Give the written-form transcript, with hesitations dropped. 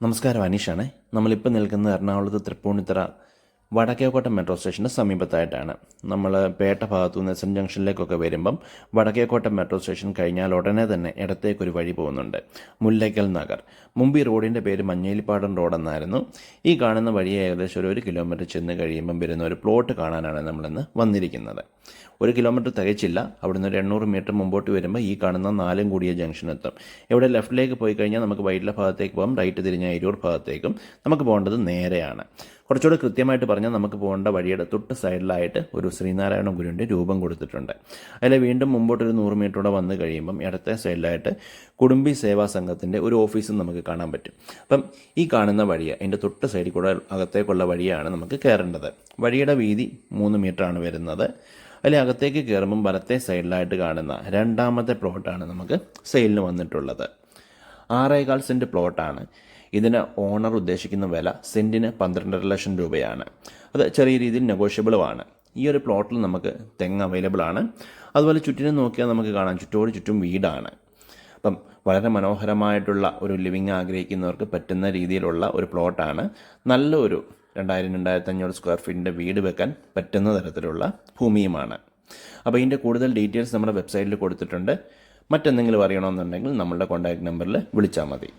നമസ്കാരം, അനീഷാണ്. നമ്മളിപ്പോൾ നിൽക്കുന്നത് എറണാകുളത്ത് തൃപ്പൂണിത്തറ വടക്കേക്കോട്ട മെട്രോ സ്റ്റേഷൻ്റെ സമീപത്തായിട്ടാണ്. നമ്മൾ പേട്ട ഭാഗത്തു നിന്ന് എസ് എൻ ജംഗ്ഷനിലേക്കൊക്കെ വരുമ്പം വടക്കേക്കോട്ട മെട്രോ സ്റ്റേഷൻ കഴിഞ്ഞാൽ ഉടനെ തന്നെ ഇടത്തേക്കൊരു വഴി പോകുന്നുണ്ട്, മുല്ലയ്ക്കൽ നഗർ. മുമ്പ് ഈ റോഡിൻ്റെ പേര് മഞ്ഞേലിപ്പാടം റോഡെന്നായിരുന്നു. ഈ കാണുന്ന വഴി ഏകദേശം ഒരു കിലോമീറ്റർ ചെന്ന് കഴിയുമ്പം വരുന്ന ഒരു പ്ലോട്ട് കാണാനാണ് നമ്മളിന്ന് വന്നിരിക്കുന്നത്. 1 കിലോമീറ്റർ തികച്ചില്ല. അവിടുന്ന് ഒരു 800 മീറ്റർ മുമ്പോട്ട് വരുമ്പോൾ ഈ കാണുന്ന 4 കൂടിയ ജംഗ്ഷൻ എത്തും. ഇവിടെ ലെഫ്റ്റിലേക്ക് പോയി കഴിഞ്ഞാൽ നമുക്ക് വൈറ്റില ഭാഗത്തേക്ക് പോകാം, റൈറ്റ് തിരിഞ്ഞാൽ അരൂർ ഭാഗത്തേക്കും. നമുക്ക് പോകേണ്ടത് നേരെയാണ്. കുറച്ചുകൂടെ കൃത്യമായിട്ട് പറഞ്ഞാൽ നമുക്ക് പോകേണ്ട വഴിയുടെ തൊട്ട് സൈഡിലായിട്ട് ഒരു ശ്രീനാരായണ ഗുരുവിൻ്റെ രൂപം കൊടുത്തിട്ടുണ്ട്. അതിൽ വീണ്ടും മുമ്പോട്ടൊരു 100 മീറ്ററോടെ വന്നു കഴിയുമ്പം ഇടത്തെ സൈഡിലായിട്ട് കുടുംബി സേവാ സംഘത്തിൻ്റെ ഒരു ഓഫീസും നമുക്ക് കാണാൻ പറ്റും. അപ്പം ഈ കാണുന്ന വഴി അതിൻ്റെ തൊട്ട് സൈഡിൽ കൂടെ അകത്തേക്കുള്ള വഴിയാണ് നമുക്ക് കയറേണ്ടത്. വഴിയുടെ വീതി 3 മീറ്ററാണ് വരുന്നത്. അതിൽ അകത്തേക്ക് കയറുമ്പം വലത്തെ സൈഡിലായിട്ട് കാണുന്ന രണ്ടാമത്തെ പ്ലോട്ടാണ് നമുക്ക് സെയിലിന് വന്നിട്ടുള്ളത്. 6.25 സെൻറ്റ് പ്ലോട്ടാണ്. ഇതിന് ഓണർ ഉദ്ദേശിക്കുന്ന വില സെൻറ്റിന് 12.5 ലക്ഷം രൂപയാണ്. അത് ചെറിയ രീതിയിൽ നെഗോഷ്യബിളുമാണ്. ഈ ഒരു പ്ലോട്ടിൽ നമുക്ക് തെങ്ങ് അവൈലബിൾ ആണ്. അതുപോലെ ചുറ്റിനും നോക്കിയാൽ നമുക്ക് കാണാം ചുറ്റോട് ചുറ്റും വീടാണ്. അപ്പം വളരെ മനോഹരമായിട്ടുള്ള ഒരു ലിവിങ് ആഗ്രഹിക്കുന്നവർക്ക് പറ്റുന്ന രീതിയിലുള്ള ഒരു പ്ലോട്ടാണ്. നല്ലൊരു 2000-2500 സ്ക്വയർ ഫീറ്റിൻ്റെ വീട് വെക്കാൻ പറ്റുന്ന തരത്തിലുള്ള ഭൂമിയുമാണ്. അപ്പോൾ ഇതിൻ്റെ കൂടുതൽ ഡീറ്റെയിൽസ് നമ്മുടെ വെബ്സൈറ്റിൽ കൊടുത്തിട്ടുണ്ട്. മറ്റെന്തെങ്കിലും അറിയണമെന്നുണ്ടെങ്കിൽ നമ്മളുടെ കോൺടാക്റ്റ് നമ്പറിൽ വിളിച്ചാൽ മതി.